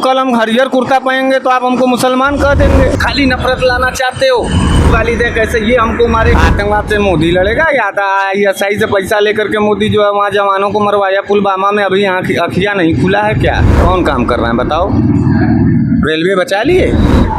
कल हम हरियर कुर्ता पहनेंगे तो आप हमको मुसलमान कह देंगे। खाली नफरत लाना चाहते हो। वाली दे कैसे ये हमको मारे। आतंकवाद से मोदी लड़ेगा या ISI से पैसा लेकर के मोदी जो है वहाँ जवानों को मरवाया पुलवामा में। अभी अखिया नहीं खुला है क्या? कौन काम कर रहे हैं बताओ? रेलवे बचा लिए।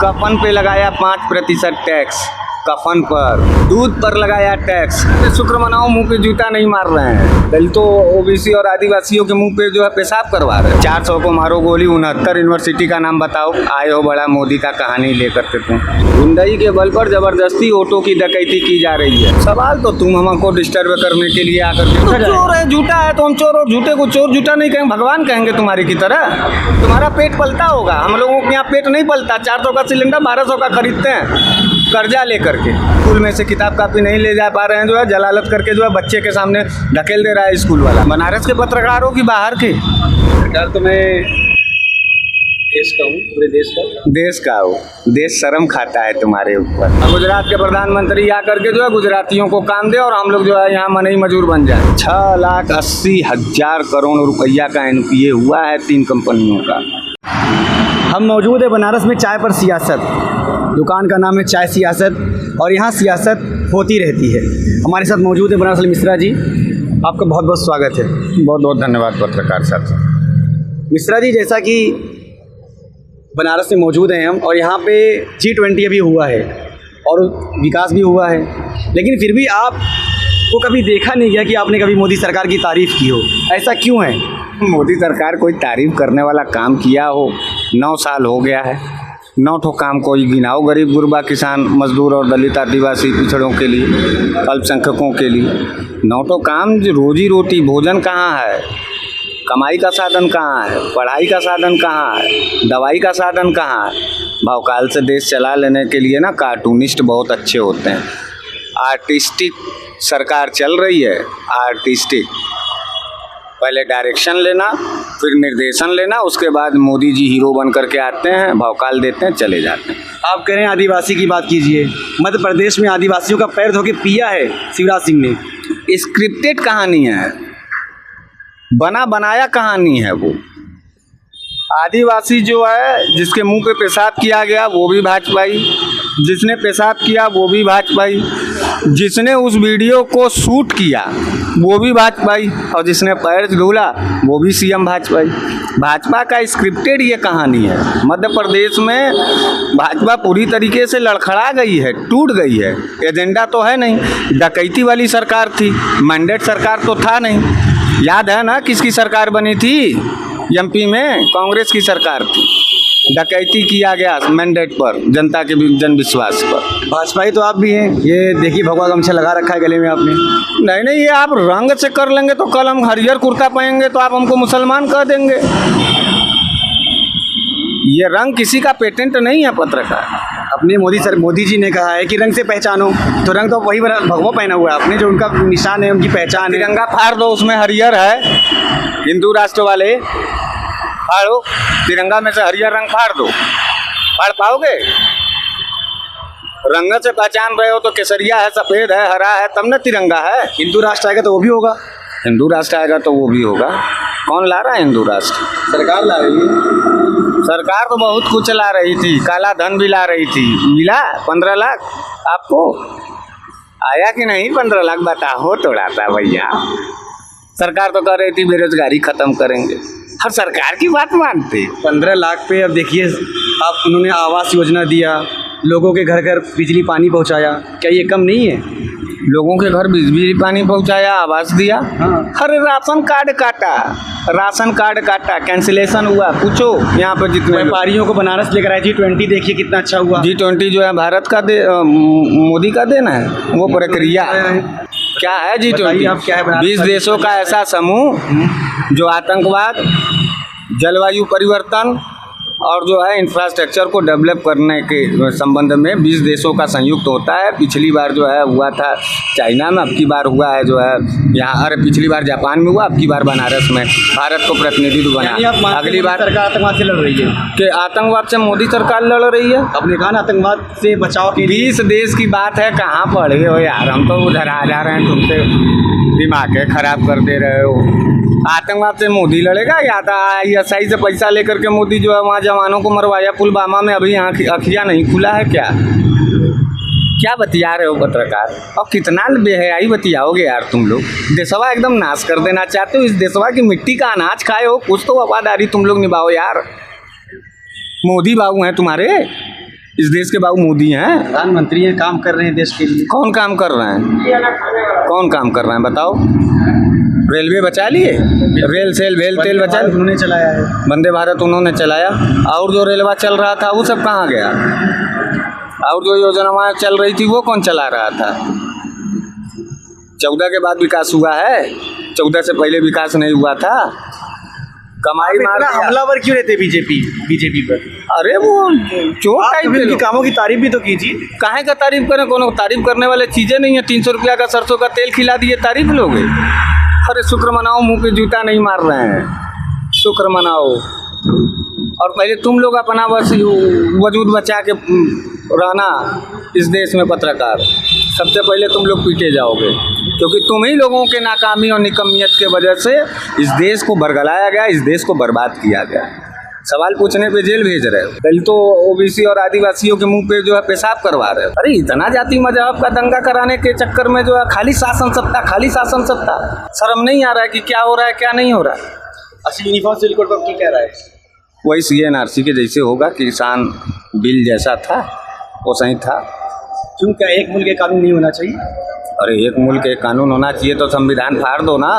कफन पे लगाया 5% टैक्स, कफन पर, दूध पर लगाया टैक्स। शुक्र मनाओ मुंह पे जूता नहीं मार रहे हैं। दलितों, OBC और आदिवासियों के मुंह पे जो है पेशाब करवा रहे हैं। 400 को मारो गोली। 69 यूनिवर्सिटी का नाम बताओ। आए हो बड़ा मोदी का कहानी लेकर के तुम। गुंडई के बल पर जबरदस्ती ऑटो की डकैती की जा रही है। सवाल तो तुम हमको डिस्टर्ब करने के लिए आकर के तो चोर है, झूठा है तो हम चोर, और झूठे को चोर झूठा नहीं कहेंगे, भगवान कहेंगे तुम्हारी की तरह। तुम्हारा पेट पलता होगा, हम लोगों के यहाँ पेट नहीं पलता। 400 का सिलेंडर 1200 का खरीदते हैं कर्जा लेकर के। स्कूल में से किताब कापी नहीं ले जा पा रहे हैं, जो है जलालत करके जो है बच्चे के सामने ढकेल दे रहा है स्कूल वाला। बनारस के पत्रकार हो कि बाहर के? सरकार तो मैं देश का हूँ, पूरे देश का हो। देश शर्म खाता है तुम्हारे ऊपर। गुजरात के प्रधानमंत्री आकर के जो है गुजरातियों को काम दे और हम लोग जो है यहाँ मनई मजूर बन जाए। 6,80,000 करोड़ रुपया का NPA हुआ है 3 कंपनियों का। हम मौजूद है बनारस में चाय पर सियासत। दुकान का नाम है चाय सियासत और यहाँ सियासत होती रहती है। हमारे साथ मौजूद है बनारस मिश्रा जी, आपका बहुत बहुत स्वागत है। बहुत बहुत धन्यवाद पत्रकार साहब। मिश्रा जी, जैसा कि बनारस में मौजूद हैं हम और यहाँ पे G20 अभी हुआ है और विकास भी हुआ है, लेकिन फिर भी आपको कभी देखा नहीं गया कि आपने कभी मोदी सरकार की तारीफ़ की हो। ऐसा क्यों है? मोदी सरकार कोई तारीफ करने वाला काम किया हो? 9 साल हो गया है। 9 ठो काम कोई गिनाओ गरीब गुरबा किसान मजदूर और दलित आदिवासी पिछड़ों के लिए, अल्पसंख्यकों के लिए। 9 ठो काम। रोजी रोटी भोजन कहाँ है? कमाई का साधन कहाँ है? पढ़ाई का साधन कहाँ है? दवाई का साधन कहाँ है? भावकाल से देश चला लेने के लिए ना कार्टूनिस्ट बहुत अच्छे होते हैं। आर्टिस्टिक सरकार चल रही है। आर्टिस्टिक पहले डायरेक्शन लेना, फिर निर्देशन लेना, उसके बाद मोदी जी हीरो बन करके आते हैं, भौकाल देते हैं, चले जाते हैं। आप कह रहे हैं आदिवासी की बात कीजिए। मध्य प्रदेश में आदिवासियों का पैर धो के पिया है शिवराज सिंह ने। स्क्रिप्टेड कहानी है, बना बनाया कहानी है वो। आदिवासी जो है जिसके मुंह पे पेशाब किया गया वो भी भाजपाई, जिसने पेशाब किया वो भी भाजपाई, जिसने उस वीडियो को शूट किया वो भी भाजपाई, और जिसने पैर धुला वो भी CM भाजपाई। भाजपा का स्क्रिप्टेड ये कहानी है। मध्य प्रदेश में भाजपा पूरी तरीके से लड़खड़ा गई है, टूट गई है। एजेंडा तो है नहीं। डकैती वाली सरकार थी, मैंडेट सरकार तो था नहीं। याद है ना किसकी सरकार बनी थी? MP में कांग्रेस की सरकार थी। डकैती किया गया मैंडेट पर, जनता के जन विश्वास पर। भाजपाई तो आप भी हैं। ये देखिए भगवा गमछा लगा रखा है गले में आपने। नहीं, ये आप रंग से कर लेंगे तो कल हम हरियर कुर्ता पहनेंगे तो आप हमको मुसलमान कह देंगे। ये रंग किसी का पेटेंट नहीं है पत्रकार। अपने मोदी जी ने कहा है कि रंग से पहचानो, तो रंग तो वही भगवा पहना हुआ है आपने, जो उनका निशान है, उनकी पहचान है। तिरंगा फाड़ दो, उसमें हरियर है। हिंदू राष्ट्र वाले फाड़ो, तिरंगा में से हरियर रंग फाड़ दो। फाड़ पाओगे? रंग से पहचान रहे हो तो केसरिया है, सफ़ेद है, हरा है, तब न तिरंगा है। हिंदू राष्ट्र आएगा तो वो भी होगा। हिंदू राष्ट्र आएगा तो वो भी होगा। कौन ला रहा है हिंदू राष्ट्र? सरकार ला रही है। सरकार तो बहुत कुछ ला रही थी, काला धन भी ला रही थी। मिला 15 लाख आपको? आया कि नहीं 15 लाख? बताओ थोड़ा सा भैया। सरकार तो कह रही थी बेरोजगारी खत्म करेंगे, हर सरकार की बात मानते। 15 लाख पे अब देखिए आप, उन्होंने आवास योजना दिया, लोगों के घर घर बिजली पानी पहुंचाया। क्या ये कम नहीं है? लोगों के घर बिजली पानी पहुंचाया, आवास दिया। हाँ। हर राशन कार्ड काटा, कैंसिलेशन हुआ। पूछो यहाँ पर जितने व्यापारियों को बनारस लेकर आए। G20 देखिए कितना अच्छा हुआ। G20 जो है भारत का मोदी का देना है। वो प्रक्रिया क्या है G20? आप क्या है? 20 देशों का ऐसा समूह जो आतंकवाद, जलवायु परिवर्तन और जो है इंफ्रास्ट्रक्चर को डेवलप करने के संबंध में 20 देशों का संयुक्त होता है। पिछली बार जो है हुआ था चाइना में, अब की बार हुआ है जो है यहाँ, अरे पिछली बार जापान में हुआ, अब की बार बनारस में भारत को प्रतिनिधित्व बना। अगली बार सरकार आतंकवाद से लड़ रही है कि आतंकवाद से मोदी सरकार लड़ रही है। अपने कहा आतंकवाद से बचाव के 20 देश की बात है, कहाँ पढ़े हो यार? हम तो उधर आ जा रहे हैं तुमसे दिमाग है खराब कर दे रहे हो। आतंकवाद से मोदी लड़ेगा या ISI से पैसा लेकर के मोदी जो है वहाँ जवानों को मरवाया पुलवामा में, अभी अखियाँ नहीं खुला है क्या? क्या बतिया रहे हो पत्रकार? और कितना बेहयाई बतियाओगे यार तुम लोग। देशवा एकदम नाश कर देना चाहते हो। इस देशवा की मिट्टी का अनाज खाए हो, कुछ तो वफादारी तुम लोग निभाओ यार। मोदी बाबू हैं तुम्हारे, इस देश के बाबू मोदी हैं। प्रधानमंत्री हैं, काम कर रहे हैं देश के लिए। कौन काम कर रहे हैं? कौन काम कर रहे हैं बताओ? रेलवे बचा लिए, रेल सेल भेल तेल बचा लिए, उन्होंने चलाया है। वंदे भारत उन्होंने चलाया। और जो रेलवा चल रहा था वो सब कहाँ गया? और जो योजनाएं चल रही थी वो कौन चला रहा था? 14 के बाद विकास हुआ है, 14 से पहले विकास नहीं हुआ था। कमाई मार हमलावर क्यों रहते बीजेपी पर? अरे वो चोर टाइप के उनकी कामों की तारीफ भी तो कीजिए। काहे का तारीफ करें? कोनो तारीफ करने वाले चीजें नहीं है। 300 रुपया का सरसों का तेल खिला दिए, तारीफ लोगे? अरे शुक्र मनाओ, मुंह पे जूता नहीं मार रहे हैं, शुक्र मनाओ। और पहले तुम लोग अपना बस वजूद बचा के रहना इस देश में पत्रकार। सबसे पहले तुम लोग पीटे जाओगे, क्योंकि तुम ही लोगों के नाकामी और निकम्मियत के वजह से इस देश को बरगलाया गया, इस देश को बर्बाद किया गया। सवाल पूछने पे जेल भेज रहे हो। पहले तो OBC और आदिवासियों के मुंह पे जो है पेशाब करवा रहे हो। अरे इतना जाति मजहब का दंगा कराने के चक्कर में जो है खाली शासन सत्ता, खाली शासन सत्ता। शर्म नहीं आ रहा है कि क्या हो रहा है क्या नहीं हो रहा है? अच्छा, यूनिफॉर्म सिविल कोड पर क्या कह रहा है? वही CNRC के जैसे होगा, किसान बिल जैसा था वो सही था। क्यों, क्या एक मुल्क एक कानून नहीं होना चाहिए? अरे एक मुल्क एक कानून होना चाहिए तो संविधान फाड़ दो ना।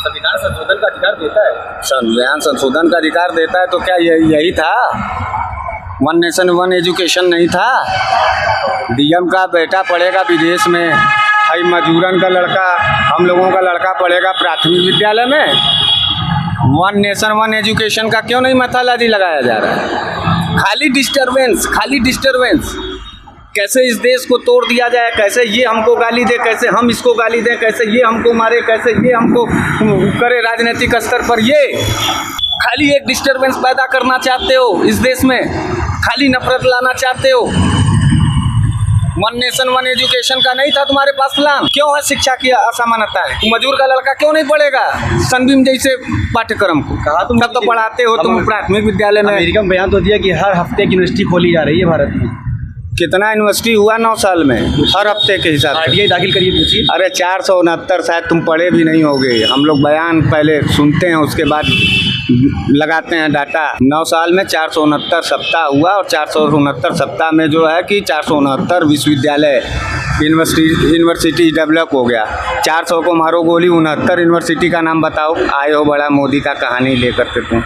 संविधान संशोधन का अधिकार देता है। संविधान संशोधन का अधिकार देता है तो क्या यही था? 1 नेशन 1 एजुकेशन नहीं था? DM का बेटा पढ़ेगा विदेश में, भाई मजूरन का लड़का, हम लोगों का लड़का पढ़ेगा प्राथमिक विद्यालय में। 1 नेशन 1 एजुकेशन का क्यों नहीं मथालाजी लगाया जा रहा है? खाली डिस्टर्बेंस। कैसे इस देश को तोड़ दिया जाए, कैसे ये हमको गाली दे, कैसे हम इसको गाली दें, कैसे ये हमको मारे, कैसे ये हमको करे राजनीतिक स्तर पर। ये खाली एक डिस्टर्बेंस पैदा करना चाहते हो इस देश में, खाली नफरत लाना चाहते हो। 1 नेशन 1 एजुकेशन का नहीं था तुम्हारे पास प्लान? क्यों है शिक्षा की असमानता है? मजदूर का लड़का क्यों नहीं पढ़ेगा सनबीम जैसे पाठ्यक्रम को? कहा तुम तब तो पढ़ाते हो तुम प्राथमिक विद्यालय में। अमेरिका में बयान तो दिया कि हर हफ्ते की यूनिवर्सिटी खोली जा रही है भारत में। कितना यूनिवर्सिटी हुआ 9 साल में? हर हफ्ते के हिसाब से। RTI दाखिल करिए, पूछिए। अरे 469, शायद तुम पढ़े भी नहीं होगे। हम लोग बयान पहले सुनते हैं उसके बाद लगाते हैं डाटा। 9 साल में 469 सप्ताह हुआ, और 469 सप्ताह में जो है कि 469 विश्वविद्यालय यूनिवर्सिटी डेवलप हो गया। 400 को मारो गोली, 69 यूनिवर्सिटी का नाम बताओ। आए हो बड़ा मोदी का कहानी लेकर के तुम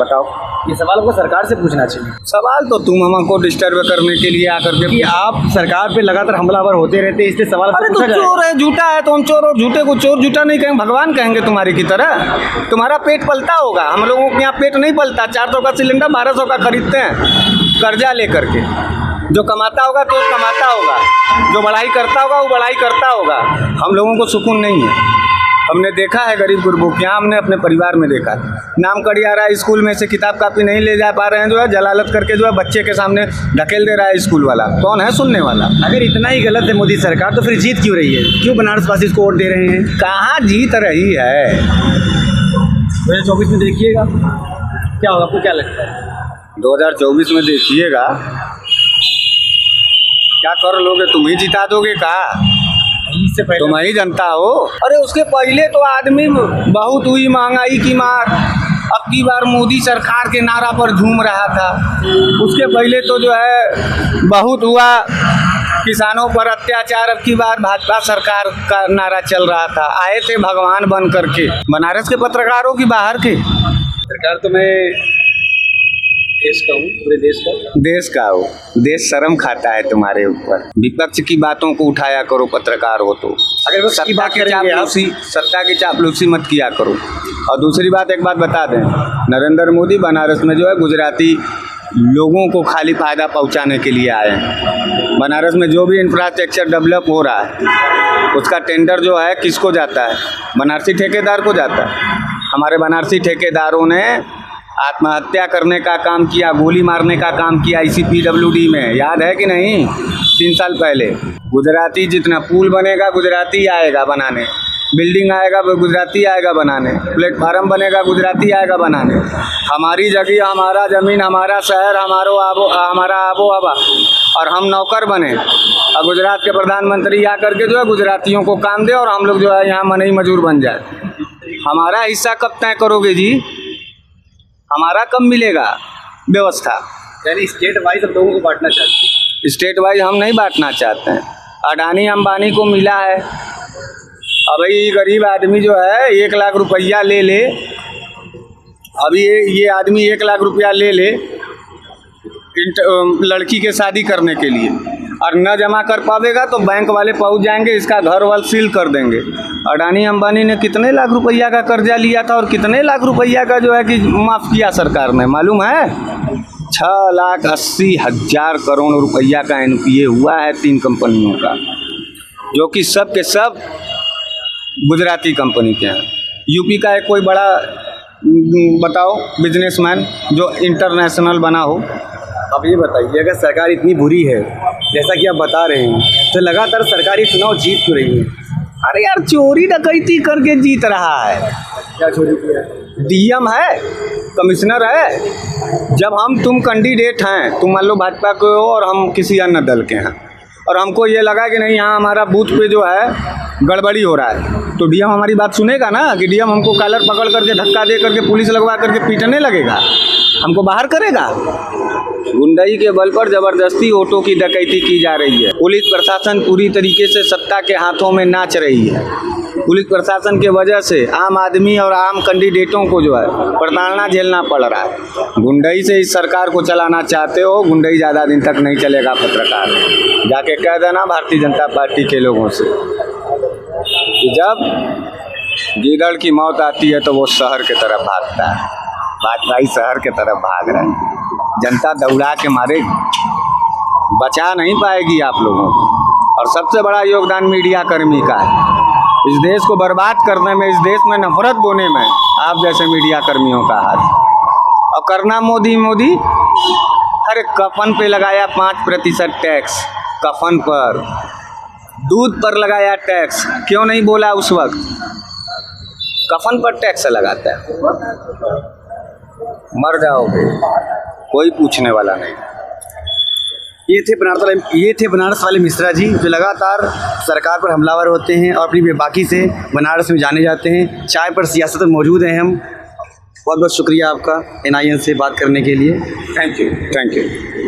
बताओ। ये सवाल को सरकार से पूछना चाहिए। सवाल तो तुम हमको डिस्टर्ब करने के लिए आकर के कि आप सरकार पे लगातार हमलावर होते रहते हैं, इसलिए सवाल अरे तो चोर है, झूठा है तो हम चोर, और झूठे को चोर झूठा नहीं कहेंगे, भगवान कहेंगे तुम्हारी की तरह। तुम्हारा पेट पलता होगा, हम लोगों के यहाँ पेट नहीं पलता। 400 का सिलेंडर 1200 का खरीदते हैं कर्जा लेकर के। जो कमाता होगा तो कमाता होगा, जो बढ़ाई करता होगा वो बढ़ाई करता होगा। हम लोगों को सुकून नहीं है। हमने देखा है गरीब गुरबों के यहाँ, हमने अपने परिवार में देखा। नाम कड़ी आ रहा है, स्कूल में से किताब कापी नहीं ले जा पा रहे हैं, जो है जलालत करके जो है बच्चे के सामने ढकेल दे रहा है स्कूल वाला। कौन है सुनने वाला? अगर इतना ही गलत है मोदी सरकार, तो फिर जीत क्यों रही है? क्यों बनारस वासी इसको वोट दे रहे हैं? कहाँ जीत रही है? 2024 में देखिएगा क्या होगा, आपको क्या लगता है? 2024 में देखिएगा क्या कर लोगे? तुम ही जिता दोगे का? इससे पहले तुम ही जनता हो। अरे उसके पहले तो आदमी बहुत हुई महंगाई की मार, अब की बार मोदी सरकार के नारा पर झूम रहा था। उसके पहले तो जो है बहुत हुआ किसानों पर अत्याचार, अब की बार भाजपा सरकार का नारा चल रहा था। आए थे भगवान बन करके, बनारस के पत्रकारों की बाहर के। सरकार तो मैं देश का हूँ, पूरे देश का हो। देश शर्म खाता है तुम्हारे ऊपर। विपक्ष की बातों को उठाया करो, पत्रकार हो तो। अगर वो सत्ता की चापलूसी मत किया करो। और दूसरी बात, एक बात बता दें, नरेंद्र मोदी बनारस में जो है गुजराती लोगों को खाली फायदा पहुंचाने के लिए आए हैं। बनारस में जो भी इंफ्रास्ट्रक्चर डेवलप हो रहा है उसका टेंडर जो है किसको जाता है? बनारसी ठेकेदार को जाता है। हमारे बनारसी ठेकेदारों ने आत्महत्या करने का काम किया, गोली मारने का काम किया ICPWD में, याद है कि नहीं? 3 साल पहले। गुजराती जितना पुल बनेगा गुजराती आएगा बनाने, बिल्डिंग आएगा वो गुजराती आएगा बनाने, प्लेटफार्म बनेगा गुजराती आएगा बनाने। हमारी जगह, हमारा ज़मीन, हमारा शहर, हमारा आबो हवा, और हम नौकर बने और गुजरात के प्रधानमंत्री आकर के जो है गुजरातियों को काम दे और हम लोग जो है यहाँ मनई मजदूर बन जाए। हमारा हिस्सा कब तय करोगे जी? हमारा कब मिलेगा व्यवस्था? यानी स्टेट वाइज हम लोगों को बांटना चाहते हैं। स्टेट वाइज हम नहीं बांटना चाहते हैं। अडानी अंबानी को मिला है, अब भाई गरीब आदमी जो है 1 लाख रुपया ले अभी ये आदमी 1 लाख रुपया ले लड़की के शादी करने के लिए, और न जमा कर पावेगा तो बैंक वाले पहुंच जाएंगे, इसका घर वाल सील कर देंगे। अडानी अंबानी ने कितने लाख रुपया का कर्जा लिया था और कितने लाख रुपया का जो है कि माफ़ किया सरकार ने, मालूम है? 6,80,000 करोड़ रुपया का NPA हुआ है 3 कंपनियों का, जो कि सब के सब गुजराती कंपनी के हैं। यूपी का एक कोई बड़ा बताओ बिजनेसमैन जो इंटरनेशनल बना हो। अब ये बताइए, अगर सरकार इतनी बुरी है जैसा कि आप बता रहे हैं, तो लगातार सरकारी चुनाव जीत क्यों रही है? अरे यार, चोरी डकैती करके जीत रहा है। क्या चोरी किया? DM है, कमिश्नर है। जब हम तुम कैंडिडेट हैं, तुम मान लो भाजपा के हो और हम किसी अन्य दल के हैं, और हमको ये लगा कि नहीं यहाँ हमारा बूथ पे जो है गड़बड़ी हो रहा है, तो DM हमारी बात सुनेगा ना? कि DM हमको कॉलर पकड़ करके धक्का दे करके पुलिस लगवा करके पीटने लगेगा, हमको बाहर करेगा? गुंडाई के बल पर जबरदस्ती ऑटो की डकैती की जा रही है। पुलिस प्रशासन पूरी तरीके से सत्ता के हाथों में नाच रही है। पुलिस प्रशासन के वजह से आम आदमी और आम कैंडिडेटों को जो है प्रताड़ना झेलना पड़ रहा है। गुंडाई से इस सरकार को चलाना चाहते हो, गुंडाई ज़्यादा दिन तक नहीं चलेगा। पत्रकार जाके कह देना भारतीय जनता पार्टी के लोगों से कि जब गीदड़ की मौत आती है तो वो शहर की तरफ भागता है। भाजपा ही शहर की तरफ भाग रहा है। जनता दौड़ा के मारे बचा नहीं पाएगी आप लोगों को। और सबसे बड़ा योगदान मीडिया कर्मी का है। इस देश को बर्बाद करने में, इस देश में नफरत बोने में आप जैसे मीडिया कर्मियों का हाथ। और करना मोदी मोदी, अरे कफन पे लगाया 5% टैक्स, कफन पर, दूध पर लगाया टैक्स, क्यों नहीं बोला उस वक्त? कफन पर टैक्स लगाता है, मर जाओगे, कोई पूछने वाला नहीं। ये थे बनारस वाले मिश्रा जी, जो लगातार सरकार पर हमलावर होते हैं और अपनी बेबाकी से बनारस में जाने जाते हैं। चाय पर सियासत में मौजूद हैं हम। बहुत बहुत शुक्रिया आपका NIN से बात करने के लिए। Thank you.